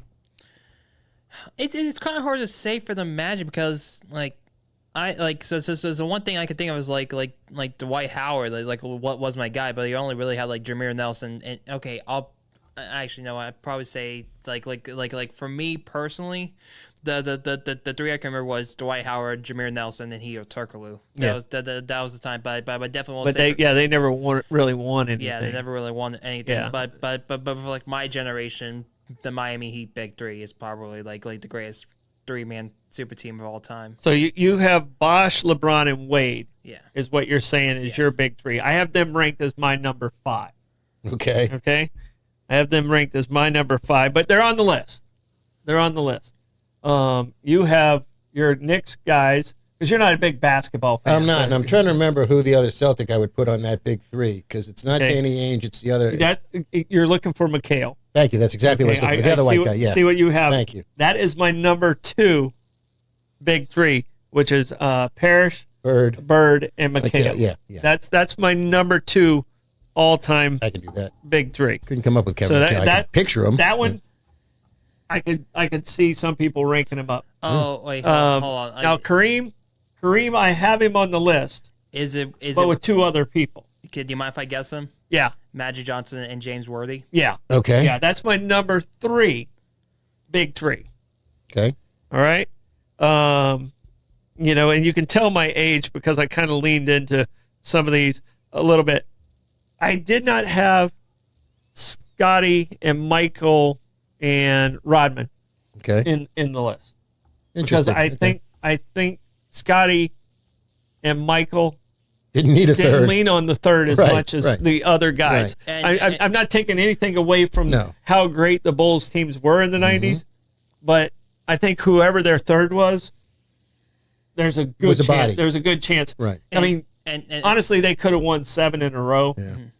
It's kind of hard to say for the Magic because so one thing I could think of was like Dwight Howard, like what was my guy, but he only really had like Jameer Nelson, and okay, I'd probably say like for me personally, the 3 I can remember was Dwight Howard, Jameer Nelson, and Hedo Turkoglu. That was the time, but I definitely won't say. They never really won anything. Yeah, they never really won anything. Yeah. But for like my generation, the Miami Heat Big Three is probably like the greatest 3-man super team of all time. So you have Bosh, LeBron, and Wade. Yeah, is what you're saying is your Big Three. I have them ranked as my number 5. Okay. I have them ranked as my number 5, but they're on the list. You have your Knicks guys, because you're not a big basketball fan. I'm not, and I'm trying to remember who the other Celtic I would put on that Big Three, because it's not Danny Ainge, it's the other. You're looking for McHale. Thank you. That's exactly what I was looking for. The other white guy, See what you have. Thank you. That is my number 2 Big Three, which is Parrish, Bird, and McHale. Yeah. That's my number 2 all-time. I can do that. Big Three. Couldn't come up with Kevin McHale. I can picture him. That one, I could see some people ranking him up. Oh wait, hold on. Now Kareem, I have him on the list. But with 2 other people. Do you mind if I guess him? Yeah. Magic Johnson and James Worthy. Yeah. Okay. Yeah, that's my number 3 Big Three. Okay. All right. And you can tell my age because I kind of leaned into some of these a little bit. I did not have Scotty and Michael and Rodman in the list. Interesting. Because I think Scotty and Michael didn't need a third. Didn't lean on the third as much as the other guys. Right. I'm not taking anything away from how great the Bulls teams were in the 90s, but I think whoever their third was, there's a good chance. There's a good chance. Right. I mean, honestly, they could have won 7 in a row,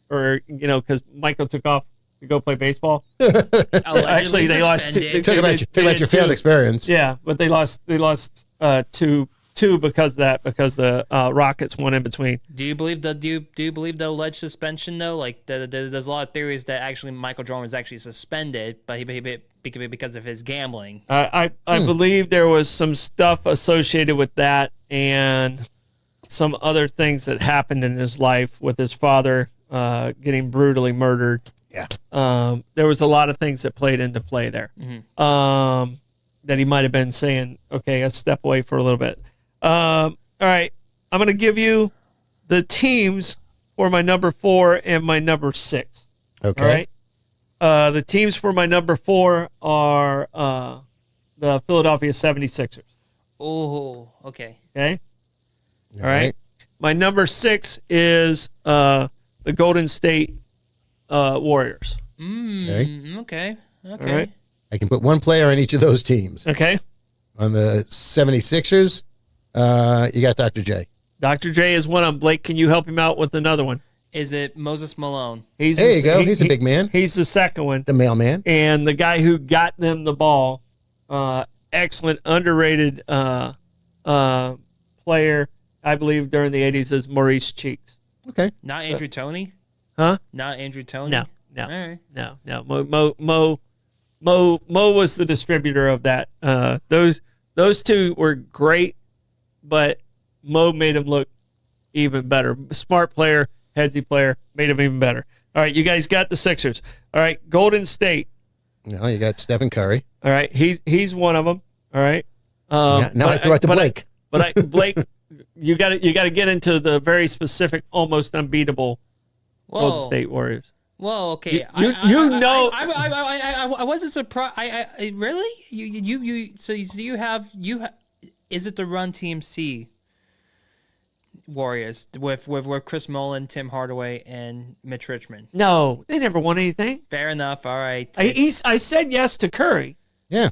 or because Michael took off to go play baseball. Actually, they lost. Talk about your failed experience. Yeah, but they lost 2 2 because of that, because the Rockets won in between. Do you believe the do you believe the alleged suspension though? Like there's a lot of theories that actually Michael Jordan was actually suspended, but he because of his gambling. I believe there was some stuff associated with that and some other things that happened in his life with his father getting brutally murdered. Yeah. There was a lot of things that played into play there. That he might have been saying, okay, let's step away for a little bit. All right. I'm going to give you the teams for my number 4 and my number 6. Okay. All right. The teams for my number 4 are the Philadelphia 76ers. Oh, okay. Okay. All right. My number 6 is the Golden State Warriors. Okay. All right. I can put one player on each of those teams. Okay. On the 76ers, you got Dr. J. Dr. J is one of them. Blake, can you help him out with another one? Is it Moses Malone? There you go. He's a big man. He's the second one. The mailman. And the guy who got them the ball, excellent, underrated player, I believe, during the 80s is Maurice Cheeks. Okay. Not Andrew Toney? Huh? Not Andrew Toney? No. All right. No. Mo was the distributor of that. Those two were great, but Mo made him look even better. Smart player, headsy player, made him even better. All right, you guys got the Sixers. All right, Golden State. No, you got Stephen Curry. All right, he's one of them. All right. Now I throw it to Blake. Blake, you got to get into the very specific, almost unbeatable Golden State Warriors. Well, okay. I I wasn't surprised. I really you. So you have. Is it the Run Team C Warriors with Chris Mullin, Tim Hardaway, and Mitch Richmond? No, they never won anything. Fair enough. All right. I said yes to Curry. Yeah.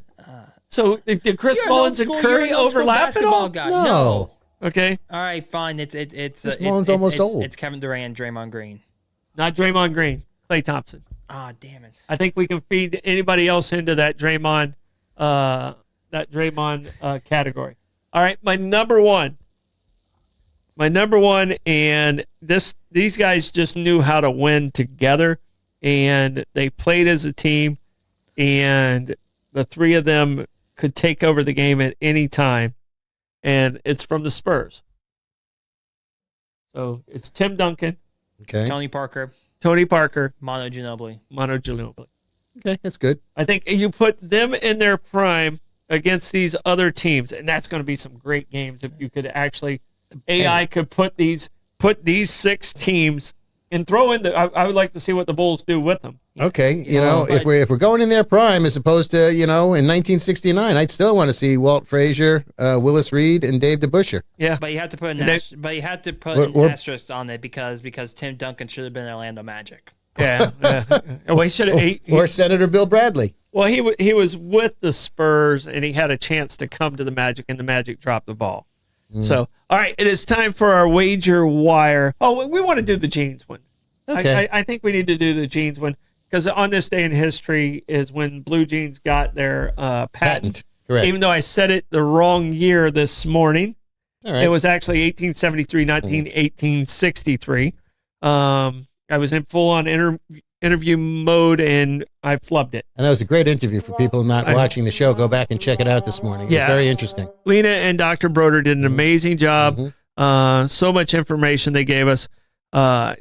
So did Chris Mullins and Curry overlap at all? Guy. No. Okay. All right. Fine. It's Mullins almost old. It's Kevin Durant and Draymond Green. Not Draymond Green. Klay Thompson. Ah, damn it. I think we can feed anybody else into that Draymond category. All right, my number one, and these guys just knew how to win together, and they played as a team, and the three of them could take over the game at any time, and it's from the Spurs. So it's Tim Duncan, Okay. Tony Parker, Manu Ginobili. Okay, that's good. I think you put them in their prime against these other teams, and that's going to be some great games if you could actually AI could put these 6 teams and throw in I would like to see what the Bulls do with them. Okay, if we're going in their prime as opposed to in 1969, I'd still want to see Walt Frazier, Willis Reed, and Dave DeBusschere. Yeah, but you had to put an asterisk on it because Tim Duncan should have been Orlando Magic. Yeah. Well, he should have. Or Senator Bill Bradley. Well, he was with the Spurs, and he had a chance to come to the Magic, and the Magic dropped the ball. So, all right, it is time for our wager wire. Oh, we want to do the jeans one. Okay. I think we need to do the jeans one because on this day in history is when Blue Jeans got their patent. Correct. Even though I said it the wrong year this morning. All right. It was actually 1873, not 1863. I was in full-on interview mode, and I flubbed it. And that was a great interview for people not watching the show. Go back and check it out this morning. It was very interesting. Lena and Dr. Broder did an amazing job. So much information they gave us. We're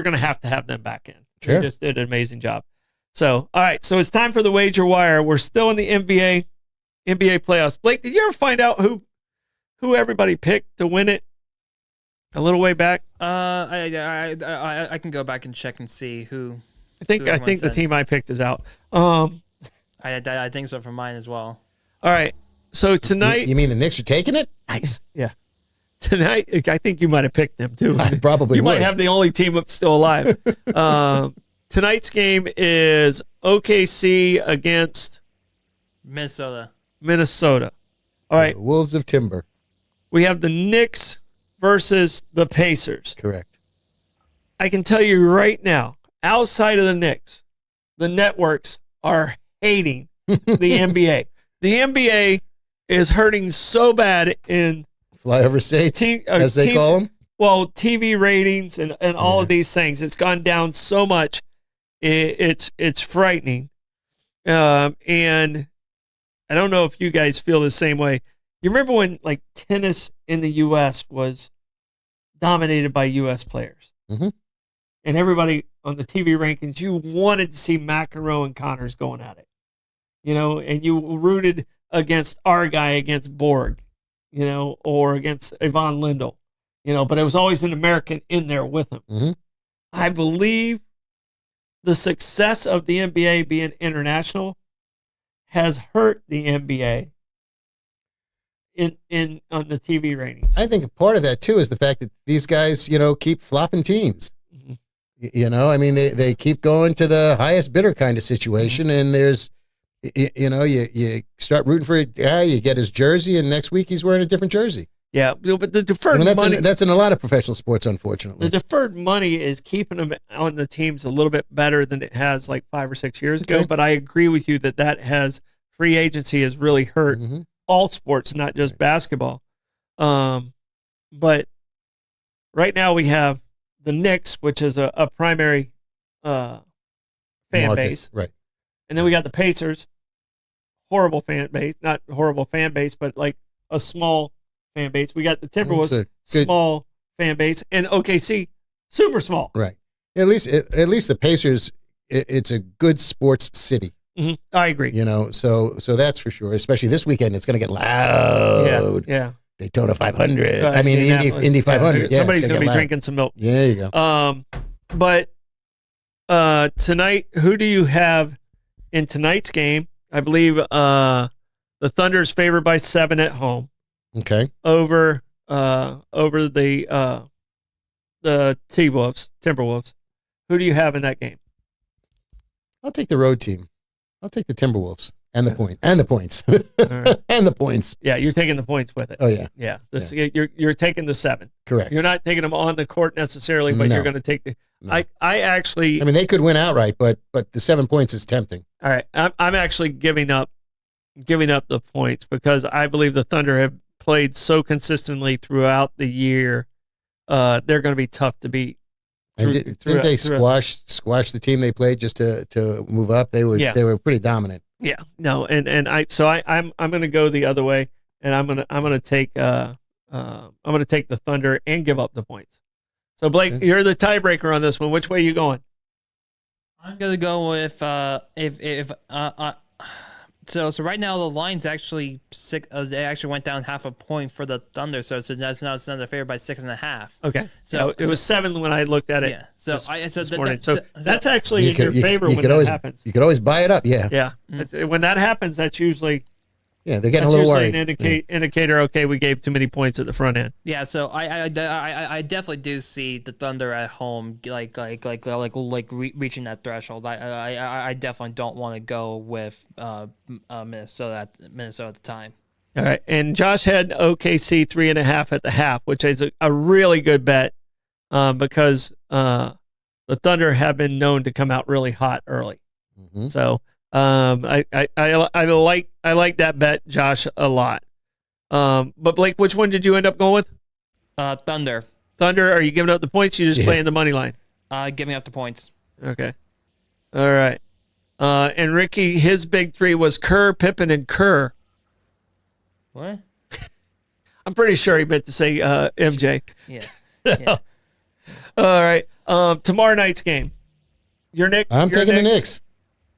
going to have them back in. Sure. They just did an amazing job. So, all right. So it's time for the wager wire. We're still in the NBA playoffs. Blake, did you ever find out who everybody picked to win it? A little way back. I can go back and check and see who. I think the team I picked is out. I think so for mine as well. All right. So tonight, you mean the Knicks are taking it? Nice. Yeah. Tonight, I think you might have picked them too. I probably you would. might have the only team still alive. Tonight's game is OKC against Minnesota. All right. The Wolves of Timber. We have the Knicks versus the Pacers. Correct. I can tell you right now, outside of the Knicks, the networks are hating the NBA. The NBA is hurting so bad in Flyover states, as they call them. Well, TV ratings and all of these things. It's gone down so much. It's frightening. And I don't know if you guys feel the same way. You remember when like tennis in the U.S. was dominated by U.S. players, Mm-hmm. and everybody on the TV rankings, you wanted to see McEnroe and Connors going at it, and you rooted against our guy against Borg, or against Yvonne Lindell, but it was always an American in there with him. Mm-hmm. I believe the success of the NBA being international has hurt the NBA in on the TV ratings. I think a part of that too is the fact that these guys, keep flopping teams. Mm-hmm. I mean, they keep going to the highest bidder kind of situation, mm-hmm. and there's, you start rooting for a guy, you get his jersey, and next week he's wearing a different jersey. Yeah, but the deferred money, that's in a lot of professional sports, unfortunately. The deferred money is keeping them on the teams a little bit better than it has like 5 or 6 years ago. But I agree with you that has free agency has really hurt mm-hmm. all sports, not just basketball. But right now we have the Knicks, which is a primary fan base, right? And then we got the Pacers, horrible fan base, not horrible fan base, but like a small fan base. We got the Timberwolves, small fan base, and OKC, super small. Right. At least the Pacers, it's a good sports city. Mm-hmm. I agree. So that's for sure. Especially this weekend, it's going to get loud. Yeah. Daytona 500. I mean, Indy 500. Yeah, somebody's going to be drinking some milk. Yeah, there you go. But tonight, who do you have in tonight's game? I believe the Thunder is favored by 7 at home. Okay. Over the Timberwolves. Who do you have in that game? I'll take the road team. I'll take the Timberwolves and the points. And the points. Yeah, you're taking the points with it. Oh yeah. Yeah. You're taking the 7. Correct. You're not taking them on the court necessarily, but you're going to take the. No. I mean, they could win outright, but the 7 points is tempting. All right, I'm actually giving up the points because I believe the Thunder have played so consistently throughout the year. They're going to be tough to beat. Didn't they squash the team they played just to move up? They were pretty dominant. Yeah, no, I'm going to go the other way, and I'm going to take the Thunder and give up the points. So Blake, you're the tiebreaker on this one. Which way are you going? I'm gonna go with so right now the line's actually they actually went down half a point for the Thunder, so that's now they're favored by 6.5. Okay, so it was 7 when I looked at it. Yeah, this morning. So that's actually in your favor when that happens. You could always buy it up. Yeah, yeah. Mm-hmm. When that happens, that's usually. Yeah, they're getting a little worried. An indicator. Okay, we gave too many points at the front end. Yeah, so I definitely do see the Thunder at home reaching that threshold. I definitely don't want to go with Minnesota at the time. All right, and Josh had OKC 3.5 at the half, which is a really good bet because the Thunder have been known to come out really hot early. Mm-hmm. So. I like that bet, Josh, a lot. But Blake, which one did you end up going with? Thunder. Thunder. Are you giving up the points? You just playing the money line? Giving up the points. Okay. All right. And Ricky, his big 3 was Kerr, Pippen, and Kerr. What? I'm pretty sure he meant to say MJ. Yeah. All right. Tomorrow night's game. I'm taking the Knicks.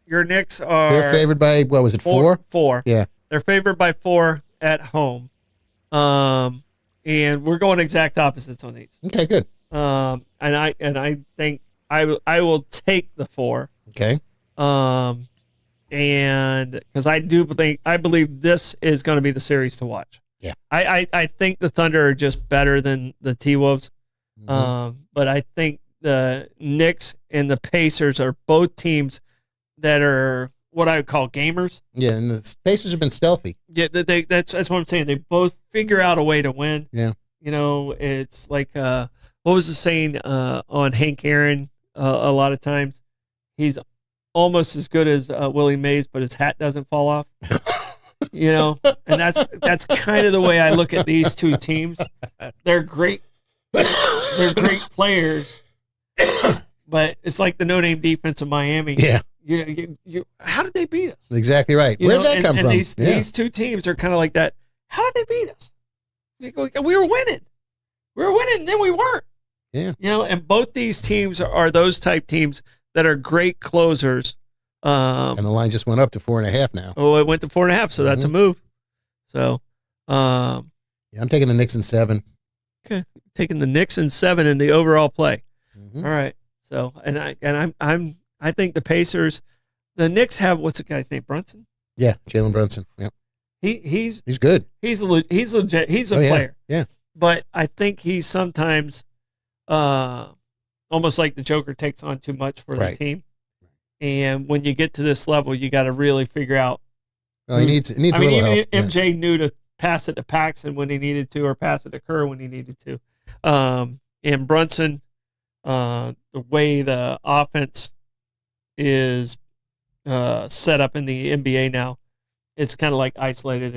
Your Knicks are... They're favored by, what was it, 4? 4. Yeah. They're favored by 4 at home. And we're going exact opposites on these. Okay, good. And I think I will take the 4. Okay. And because I believe this is going to be the series to watch. Yeah. I think the Thunder are just better than the T-Wolves. Mm-hmm. But I think the Knicks and the Pacers are both teams that are what I would call gamers. Yeah, and the Pacers have been stealthy. Yeah, that's what I'm saying. They both figure out a way to win. Yeah. It's like, what was the saying on Hank Aaron a lot of times? He's almost as good as Willie Mays, but his hat doesn't fall off. You know, and that's kind of the way I look at these two teams. They're great. They're great players, but it's like the no-name defense of Miami. Yeah. How did they beat us? Exactly right. Where did that come from? These two teams are kind of like that. How did they beat us? We were winning. We were winning, and then we weren't. Yeah. You know, and both these teams are those type teams that are great closers. And the line just went up to 4.5 now. Oh, it went to 4.5, so that's a move. So, yeah, I'm taking the Knicks in 7. Okay, taking the Knicks in 7 in the overall play. Mm-hmm. All right. So, I think the Pacers, the Knicks have what's the guy's name? Brunson. Yeah, Jalen Brunson. Yeah, he's good. He's legit. He's a player. Yeah. But I think he's sometimes, almost like the Joker takes on too much for the team. And when you get to this level, you got to really figure out. Well, he needs a little help. MJ knew to pass it to Paxson when he needed to, or pass it to Kerr when he needed to. And Brunson, the way the offense is set up in the NBA now, it's kind of like isolated,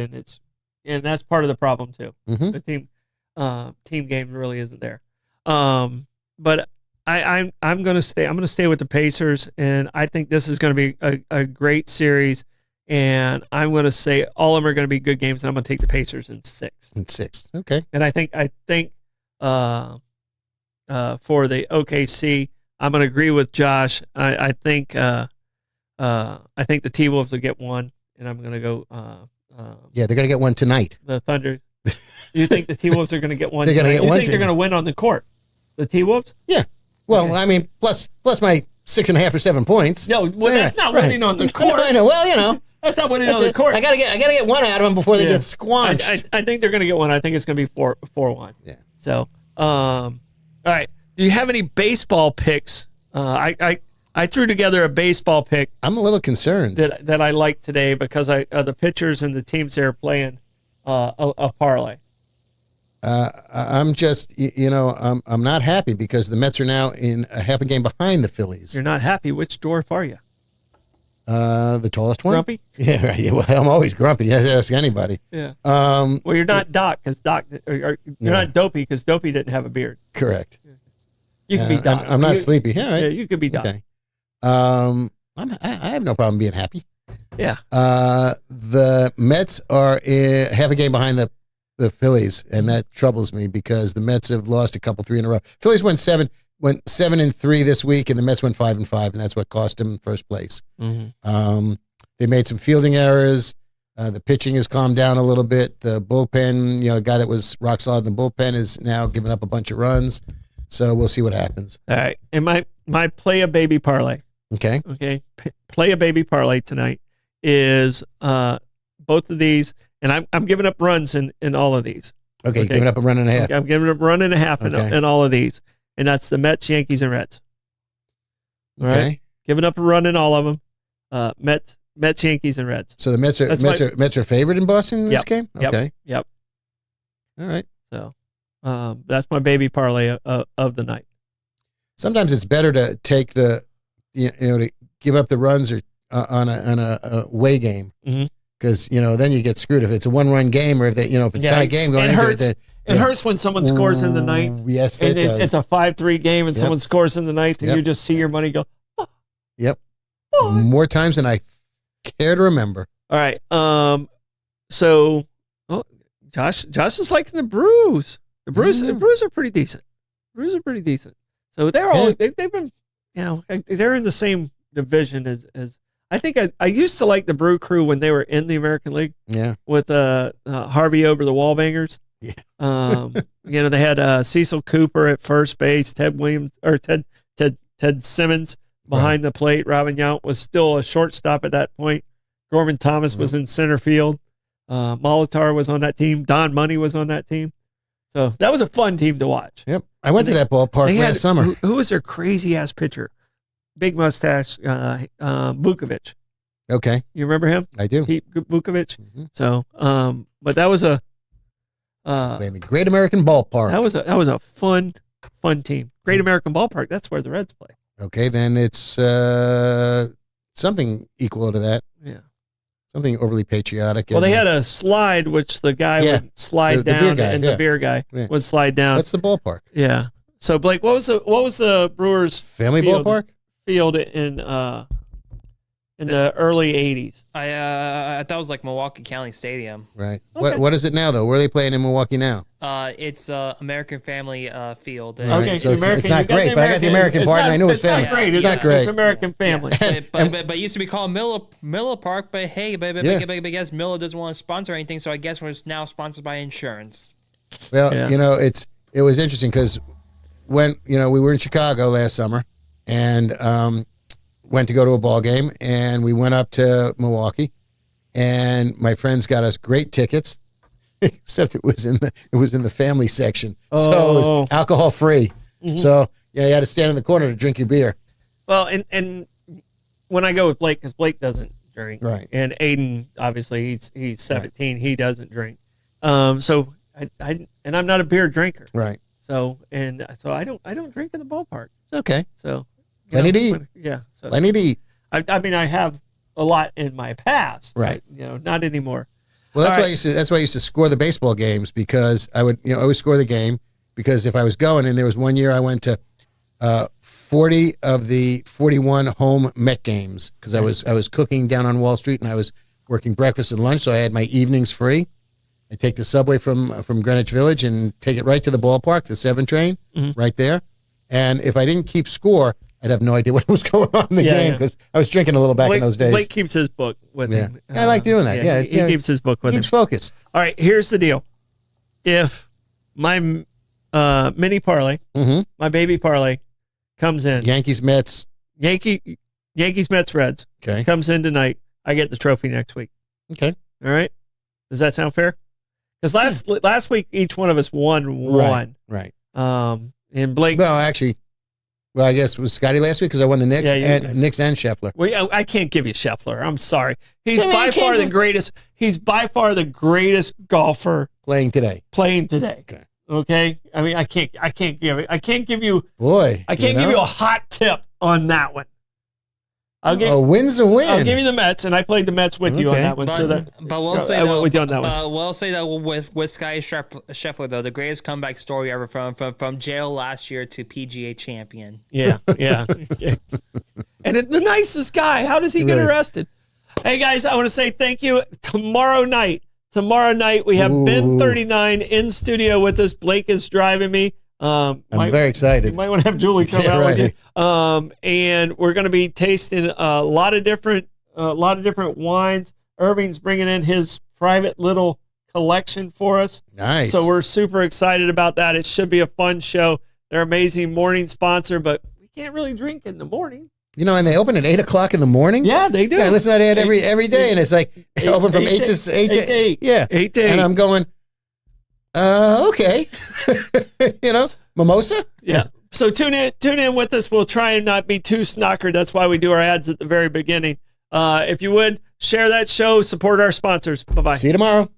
and that's part of the problem too. Mm-hmm. The team game really isn't there. But I'm going to stay. I'm going to stay with the Pacers, and I think this is going to be a great series. And I'm going to say all of them are going to be good games, and I'm going to take the Pacers in 6. In 6, okay. And I think for the OKC, I'm going to agree with Josh. I think the T-Wolves will get 1, and I'm going to go. Yeah, they're going to get 1 tonight. The Thunder. You think the T-Wolves are going to get 1? They're going to get 1. You think they're going to win on the court? The T-Wolves? Yeah. Well, okay. I mean, plus my 6.5 or 7 points. No, well, that's not winning on the court. I know. Well, you know, that's not winning on the court. I gotta get 1 out of them before they get squanched. I think they're going to get 1. I think it's going to be 4-1. Yeah. So, all right. Do you have any baseball picks? I threw together a baseball pick. I'm a little concerned that I like today because the pitchers and the teams they're playing a parlay. I'm just, I'm not happy because the Mets are now in a half a game behind the Phillies. You're not happy. Which dwarf are you? The tallest one. Grumpy? Yeah, right. Well, I'm always grumpy. Ask anybody. Yeah. Well, you're not Doc because you're not Dopey because Dopey didn't have a beard. Correct. You can be Doc. I'm not sleepy. Yeah, right. Yeah, you could be Doc. Okay. I have no problem being happy. Yeah. The Mets are half a game behind the Phillies, and that troubles me because the Mets have lost a couple 3 in a row. Phillies went 7-3 this week, and the Mets went 5-5, and that's what cost them first place. Mm-hmm. They made some fielding errors. The pitching has calmed down a little bit. The bullpen, a guy that was rock solid in the bullpen is now giving up a bunch of runs. So we'll see what happens. All right. And my play a baby parlay. Okay. Play a baby parlay tonight is both of these, and I'm giving up runs in all of these. Okay. Giving up a run and a half. Okay, I'm giving up a run and a half in all of these, and that's the Mets, Yankees, and Reds. All right. Giving up a run in all of them. Mets, Yankees, and Reds. So the Mets are favored in Boston in this game? Okay. Yep. All right. So that's my baby parlay of the night. Sometimes it's better to take to give up the runs or on a away game. Mm-hmm. Because then you get screwed if it's a 1-run game or if it's tie game going it into hurts. It hurts when someone scores in the ninth. Yes, and it's a 5-3 game and someone scores in the ninth and you just see your money go. Oh. Yep. Oh. More times than I care to remember. All right. So, Josh is liking the Brews. The Brews are pretty decent. So they've been they're in the same division as. I think I used to like the Brew Crew when they were in the American League. Yeah. With Harvey over the Wallbangers. Yeah. They had Cecil Cooper at first base, Ted Simmons behind the plate. Robin Yount was still a shortstop at that point. Gorman Thomas was in center field. Molitor was on that team. Don Money was on that team. So that was a fun team to watch. Yep. I went to that ballpark last summer. Who was their crazy ass pitcher? Big mustache, Vukovic. Okay. You remember him? I do. Pete Vukovic. Mm-hmm. So, but that was the Great American Ballpark. That was a fun team. Great American Ballpark. That's where the Reds play. Okay, then it's something equal to that. Yeah. something overly patriotic. Well, they had a slide, which the guy would slide the beer down, guy, and the beer guy would slide down. What's the ballpark? Yeah. So Blake, what was the Brewers Family ballpark? field in the early '80s? I thought it was like Milwaukee County Stadium. Right. Okay. What is it now though? Where are they playing in Milwaukee now? It's American Family Field. Okay, So it's American, not great, but I got the American part, and I knew it was family. It's not great. It's not great. It's American Family. But it used to be called Miller Park. But hey, but I guess Miller doesn't want to sponsor anything, so I guess we're now sponsored by insurance. Well, it was interesting because when we were in Chicago last summer and went to go to a ball game, and we went up to Milwaukee, and my friends got us great tickets. Except it was in the family section, so it was alcohol free. Mm-hmm. So you had to stand in the corner to drink your beer. Well, and when I go with Blake, because Blake doesn't drink, right? And Aiden, obviously, he's 17, right. He doesn't drink. So I'm not a beer drinker, right? So I don't drink in the ballpark. Okay. So plenty to eat. Yeah. So, plenty to eat. I mean, I have a lot in my past, right? But, not anymore. Well, that's why I used to score the baseball games, because I would always score the game, because if I was going, and there was one year I went to 40 of the 41 home Met games, because I was cooking down on Wall Street, and I was working breakfast and lunch, so I had my evenings free. I take the subway from Greenwich Village and take it right to the ballpark, the 7 train, right there. And if I didn't keep score, I'd have no idea what was going on in the game, because I was drinking a little back in those days. Blake keeps his book with him. I like doing that. Yeah, he keeps his book with him. Keeps focused. All right, here's the deal. If my mini parlay, my baby parlay, comes in, Yankees, Mets, Mets, Reds, comes in tonight, I get the trophy next week. Okay. All right. Does that sound fair? Because last week each one of us won one. Right. And Blake. Well, actually. Well, I guess it was Scotty last week, because I won the Knicks, Knicks and Scheffler. Well, I can't give you Scheffler. I'm sorry. He's by far the greatest. He's by far the greatest golfer playing today. Okay. I mean, I can't give you. Boy, I can't give you a hot tip on that one. A win's a win. I'll give you the Mets, and I played the Mets with you on that one. But we'll say I went with you on that one. We'll say that with Scotty Scheffler, though, the greatest comeback story ever from jail last year to PGA champion. Yeah. And the nicest guy. How does he get arrested? Hey guys, I want to say thank you. Tomorrow night we have Ben 39 in studio with us. Blake is driving me. I'm very excited. You might want to have Julie come out with you. And we're going to be tasting a lot of different wines. Irving's bringing in his private little collection for us. Nice. So we're super excited about that. It should be a fun show. They're an amazing morning sponsor, but we can't really drink in the morning. And they open at 8:00 in the morning. Yeah, they do. Yeah, I listen to that every day, and it's like open from 8 to 8. Yeah, 8 to 8. And I'm going, okay. Mimosa? Yeah. So tune in with us. We'll try and not be too snockered. That's why we do our ads at the very beginning. If you would, share that show, support our sponsors. Bye-bye. See you tomorrow.